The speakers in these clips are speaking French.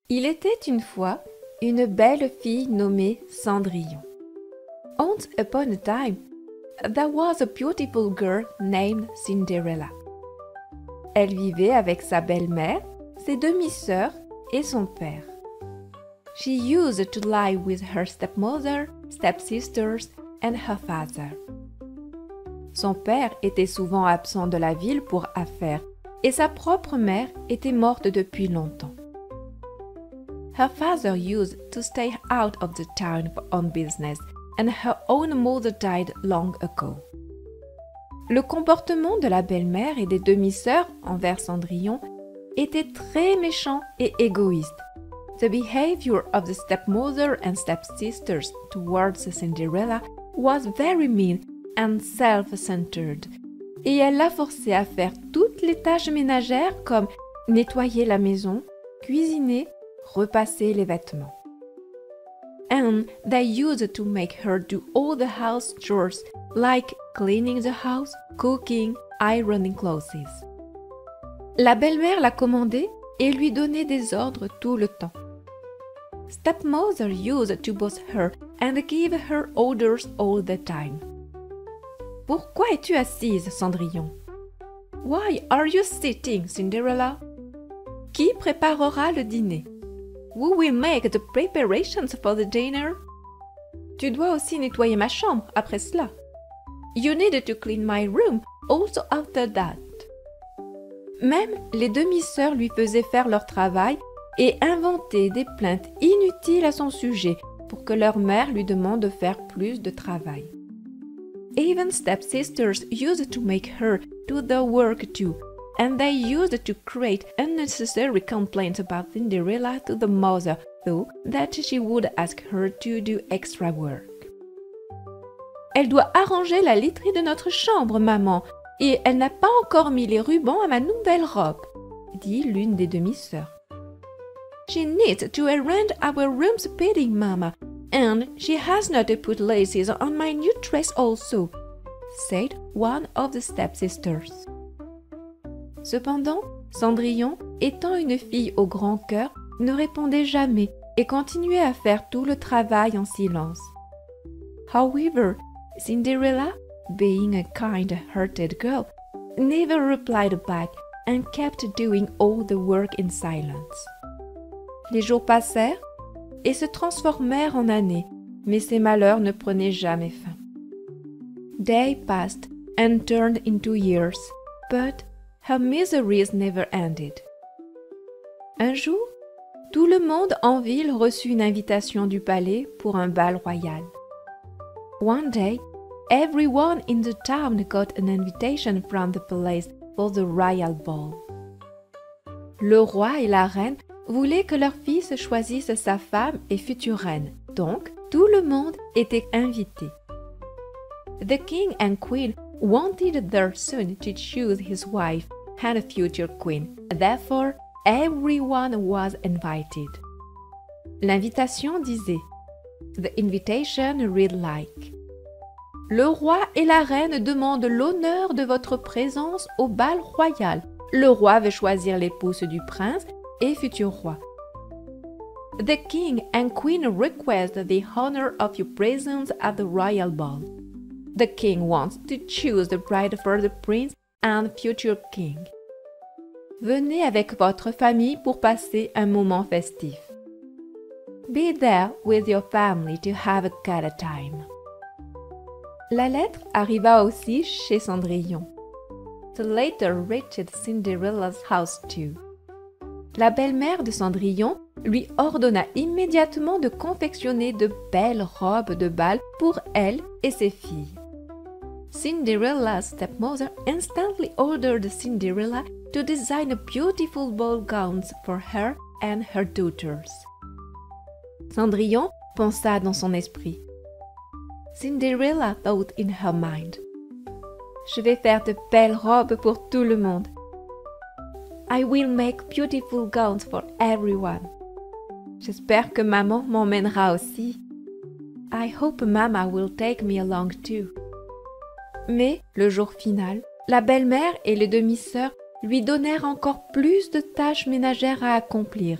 Il était une fois une belle fille nommée Cendrillon. Once upon a time, there was a beautiful girl named Cinderella. Elle vivait avec sa belle-mère, ses demi-sœurs et son père. She used to live with her stepmother, stepsisters and her father. Son père était souvent absent de la ville pour affaires et sa propre mère était morte depuis longtemps. Her father used to stay out of the town on business and her own mother died long ago. Le comportement de la belle-mère et des demi-sœurs envers Cendrillon était très méchant et égoïste. The behavior of the stepmother and stepsisters towards Cinderella was very mean and self-centered, et elle l'a forcée à faire toutes les tâches ménagères comme nettoyer la maison, cuisiner, repasser les vêtements. And they used to make her do all the house chores like cleaning the house, cooking, ironing clothes. La belle-mère la commandait et lui donnait des ordres tout le temps. Stepmother used to boss her and give her orders all the time. Pourquoi es-tu assise, Cendrillon? Why are you sitting, Cinderella? Qui préparera le dîner? Who will make the preparations for the dinner? Tu dois aussi nettoyer ma chambre après cela. You need to clean my room also after that. Même les demi-sœurs lui faisaient faire leur travail et inventaient des plaintes inutiles à son sujet pour que leur mère lui demande de faire plus de travail. Even stepsisters used to make her do the work too, and they used to create unnecessary complaints about Cinderella to the mother, so that she would ask her to do extra work. Elle doit arranger la literie de notre chambre, maman, et elle n'a pas encore mis les rubans à ma nouvelle robe, dit l'une des demi-sœurs. She needs to arrange our room's bedding, Mama, and she has not put laces on my new dress also, said one of the stepsisters. Cependant, Cendrillon, étant une fille au grand cœur, ne répondait jamais et continuait à faire tout le travail en silence. However, Cinderella, being a kind-hearted girl, never replied back and kept doing all the work in silence. Les jours passèrent et se transformèrent en années, mais ses malheurs ne prenaient jamais fin. Day passed and turned into years, but her miseries never ended. Un jour, tout le monde en ville reçut une invitation du palais pour un bal royal. One day, everyone in the town got an invitation from the palace for the royal ball. Le roi et la reine voulaient que leur fils choisisse sa femme et future reine, donc tout le monde était invité. The king and queen wanted their son to choose his wife and future queen, therefore everyone was invited. L'invitation disait, The invitation read like, Le roi et la reine demandent l'honneur de votre présence au bal royal. Le roi veut choisir l'épouse du prince et futur roi. The king and queen request the honor of your presence at the royal ball. The king wants to choose the bride for the prince and future king. Venez avec votre famille pour passer un moment festif. Be there with your family to have a good time. La lettre arriva aussi chez Cendrillon. The letter reached Cinderella's house too. La belle-mère de Cendrillon lui ordonna immédiatement de confectionner de belles robes de bal pour elle et ses filles. Cinderella's stepmother instantly ordered Cinderella to design beautiful ball gowns for her and her daughters. Cendrillon pensa dans son esprit. Cinderella thought in her mind. Je vais faire de belles robes pour tout le monde. I will make beautiful gowns for everyone. J'espère que maman m'emmènera aussi. I hope Mama will take me along too. Mais, le jour final, la belle-mère et les demi-sœurs lui donnèrent encore plus de tâches ménagères à accomplir.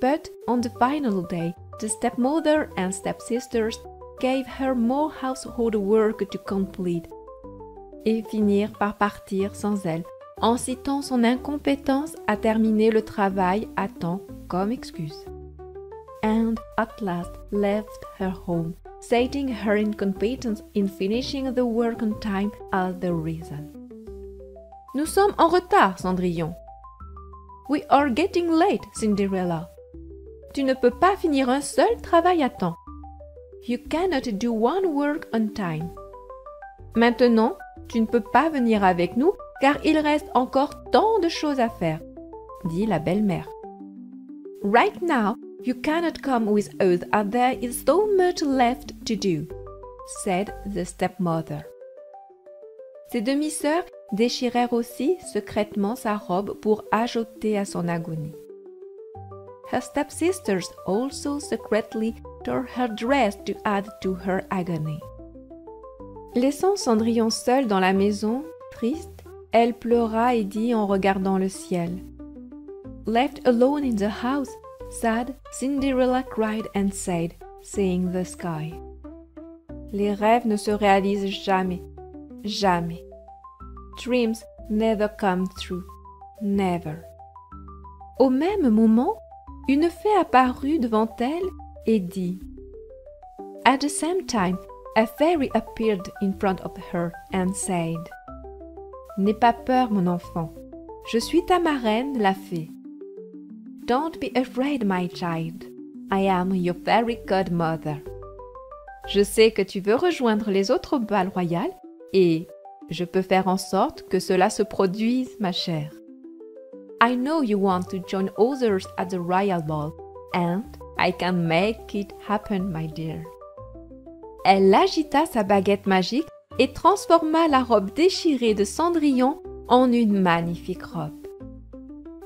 But on the final day, the stepmother and stepsisters gave her more household work to complete et finirent par partir sans elle, en citant son incompétence à terminer le travail à temps comme excuse. And at last left her home, citing her incompetence in finishing the work on time as the reason. Nous sommes en retard, Cendrillon. We are getting late, Cinderella. Tu ne peux pas finir un seul travail à temps. You cannot do one work on time. Maintenant, tu ne peux pas venir avec nous car il reste encore tant de choses à faire, dit la belle-mère. Right now, you cannot come with us as there is so much left to do, said the stepmother. Ses demi-sœurs déchirèrent aussi secrètement sa robe pour ajouter à son agonie. Her stepsisters also secretly tore her dress to add to her agony. Laissant Cendrillon seule dans la maison, triste, elle pleura et dit en regardant le ciel. Left alone in the house, sad, Cinderella cried and said, seeing the sky. Les rêves ne se réalisent jamais, jamais. Dreams never come true, never. Au même moment, une fée apparut devant elle et dit. At the same time, a fairy appeared in front of her and said, N'aie pas peur, mon enfant, je suis ta marraine, la fée. Don't be afraid, my child, I am your fairy godmother. Je sais que tu veux rejoindre les autres bals royaux et je peux faire en sorte que cela se produise, ma chère. I know you want to join others at the royal ball, and I can make it happen, my dear. Elle agita sa baguette magique et transforma la robe déchirée de Cendrillon en une magnifique robe.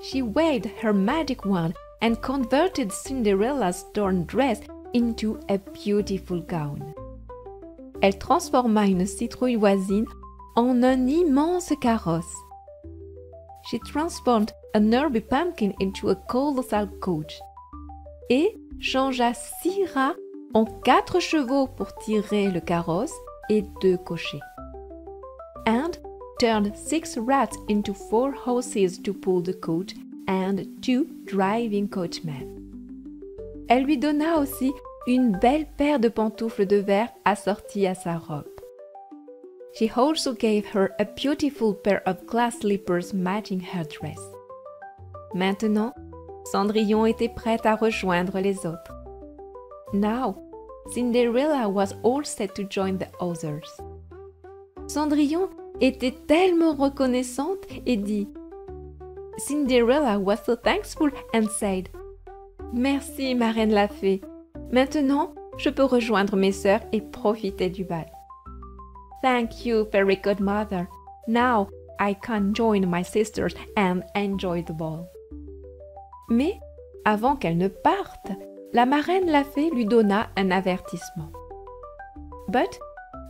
She waved her magic wand and converted Cinderella's torn dress into a beautiful gown. Elle transforma une citrouille voisine en un immense carrosse. She transformed an herby pumpkin into a colossal coach. Et changea 6 rats en 4 chevaux pour tirer le carrosse et 2 cochers. And turned 6 rats into 4 horses to pull the coach and 2 driving coachmen. Elle lui donna aussi une belle paire de pantoufles de verre assorties à sa robe. She also gave her a beautiful pair of glass slippers matching her dress. Maintenant, Cendrillon était prête à rejoindre les autres. Now, Cinderella was all set to join the others. Cendrillon était tellement reconnaissante et dit Cinderella was so thankful and said Merci, marraine la fée. Maintenant, je peux rejoindre mes sœurs et profiter du bal. Thank you, fairy godmother. Now I can join my sisters and enjoy the ball. Mais, avant qu'elle ne parte, la marraine la fée lui donna un avertissement. But,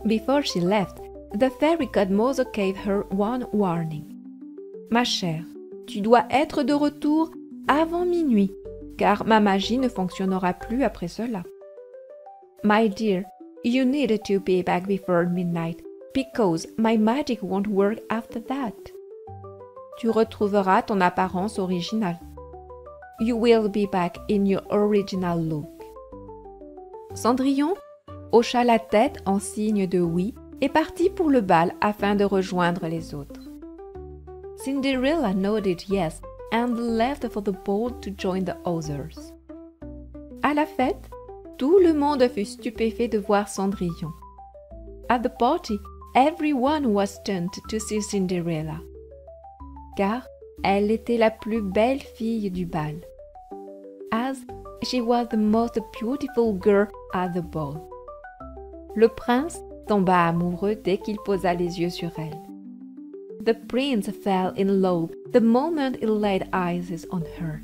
before she left, the fairy godmother gave her one warning. Ma chère, tu dois être de retour avant minuit, car ma magie ne fonctionnera plus après cela. My dear, you need to be back before midnight, because my magic won't work after that. Tu retrouveras ton apparence originale. You will be back in your original look. Cendrillon hocha la tête en signe de oui et partit pour le bal afin de rejoindre les autres. Cinderella nodded yes and left for the ball to join the others. À la fête, tout le monde fut stupéfait de voir Cendrillon. At the party, everyone was stunned to see Cinderella. Car elle était la plus belle fille du bal. As she was the most beautiful girl at the ball. Le prince tomba amoureux dès qu'il posa les yeux sur elle. The prince fell in love the moment he laid eyes on her.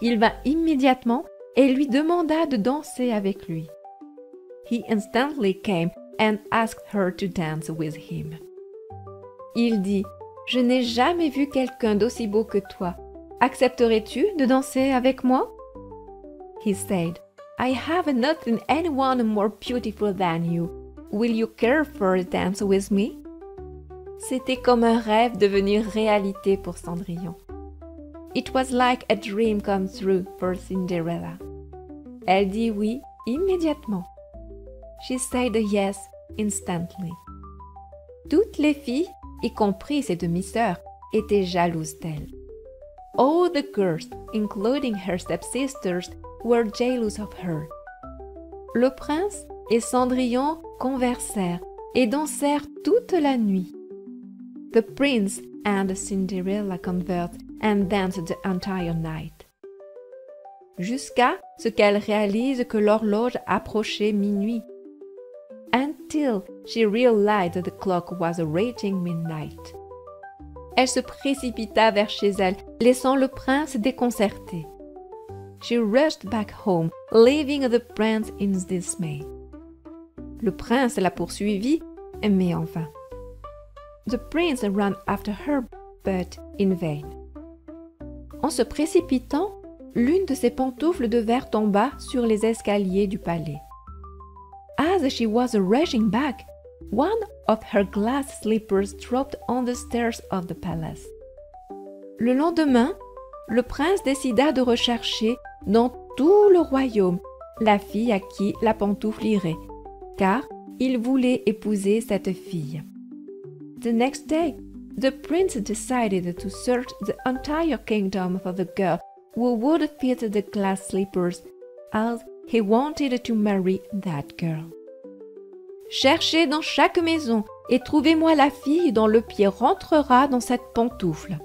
Il vint immédiatement et lui demanda de danser avec lui. He instantly came and asked her to dance with him. Il dit « Je n'ai jamais vu quelqu'un d'aussi beau que toi. Accepterais-tu de danser avec moi? He said, I have not seen anyone more beautiful than you. Will you care for a dance with me? C'était comme un rêve devenir réalité pour Cendrillon. It was like a dream come true for Cinderella. Elle dit oui immédiatement. She said yes instantly. Toutes les filles, y compris ses demi-sœurs, étaient jalouses d'elle. All the girls, including her stepsisters, were jealous of her. Le prince et Cendrillon conversèrent et dansèrent toute la nuit. The prince and Cinderella conversed and danced the entire night. Jusqu'à ce qu'elle réalise que l'horloge approchait minuit. Until she realized that the clock was reaching midnight. Elle se précipita vers chez elle, laissant le prince déconcerté. She rushed back home, leaving the prince in dismay. Le prince la poursuivit, mais en vain. The prince ran after her, but in vain. En se précipitant, l'une de ses pantoufles de verre tomba sur les escaliers du palais. As she was rushing back, one of her glass slippers dropped on the stairs of the palace. Le lendemain, le prince décida de rechercher dans tout le royaume la fille à qui la pantoufle irait, car il voulait épouser cette fille. The next day, the prince decided to search the entire kingdom for the girl who would fit the glass slippers, as he wanted to marry that girl. Cherchez dans chaque maison et trouvez-moi la fille dont le pied rentrera dans cette pantoufle.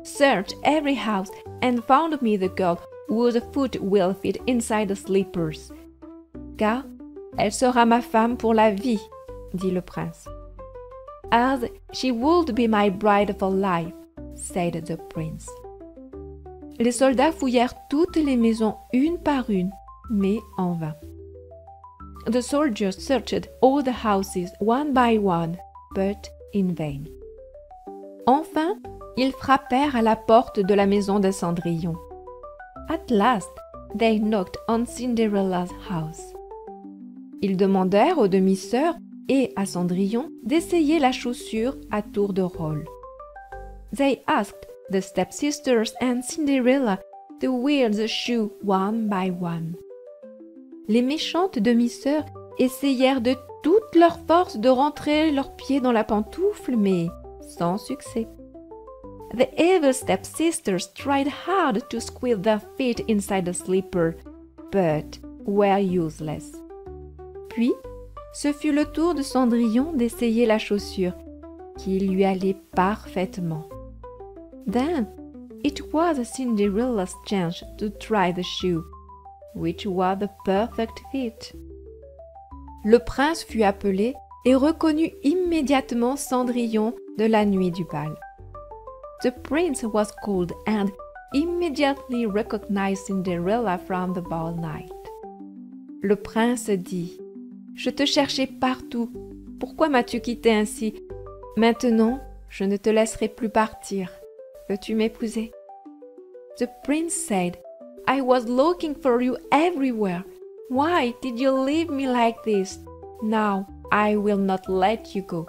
Search every house and found me the girl whose foot will fit inside the slippers. Car elle sera ma femme pour la vie, dit le prince. As she would be my bride for life, said the prince. Les soldats fouillèrent toutes les maisons une par une, mais en vain. The soldiers searched all the houses one by one, but in vain. Enfin, ils frappèrent à la porte de la maison de Cendrillon. At last, they knocked on Cinderella's house. Ils demandèrent aux demi-sœurs et à Cendrillon d'essayer la chaussure à tour de rôle. They asked the stepsisters and Cinderella to wear the shoe one by one. Les méchantes demi-sœurs essayèrent de toute leur force de rentrer leurs pieds dans la pantoufle, mais sans succès. The evil stepsisters tried hard to squeeze their feet inside the slipper, but were useless. Puis, ce fut le tour de Cendrillon d'essayer la chaussure, qui lui allait parfaitement. Then, it was Cinderella's chance to try the shoe, which was the perfect fit. Le prince fut appelé et reconnut immédiatement Cendrillon de la nuit du bal. The prince was called and immediately recognized Cinderella from the ball night. Le prince dit: « Je te cherchais partout. Pourquoi m'as-tu quitté ainsi? Maintenant, je ne te laisserai plus partir. Veux-tu m'épouser? » The prince said, I was looking for you everywhere. Why did you leave me like this? Now I will not let you go.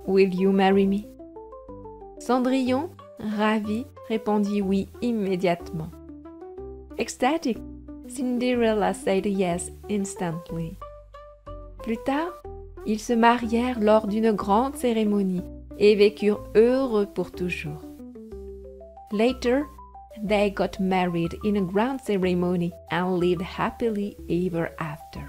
Will you marry me? Cendrillon, ravi, répondit oui immédiatement. Ecstatic, Cinderella said yes instantly. Plus tard, ils se marièrent lors d'une grande cérémonie et vécurent heureux pour toujours. Later, they got married in a grand ceremony and lived happily ever after.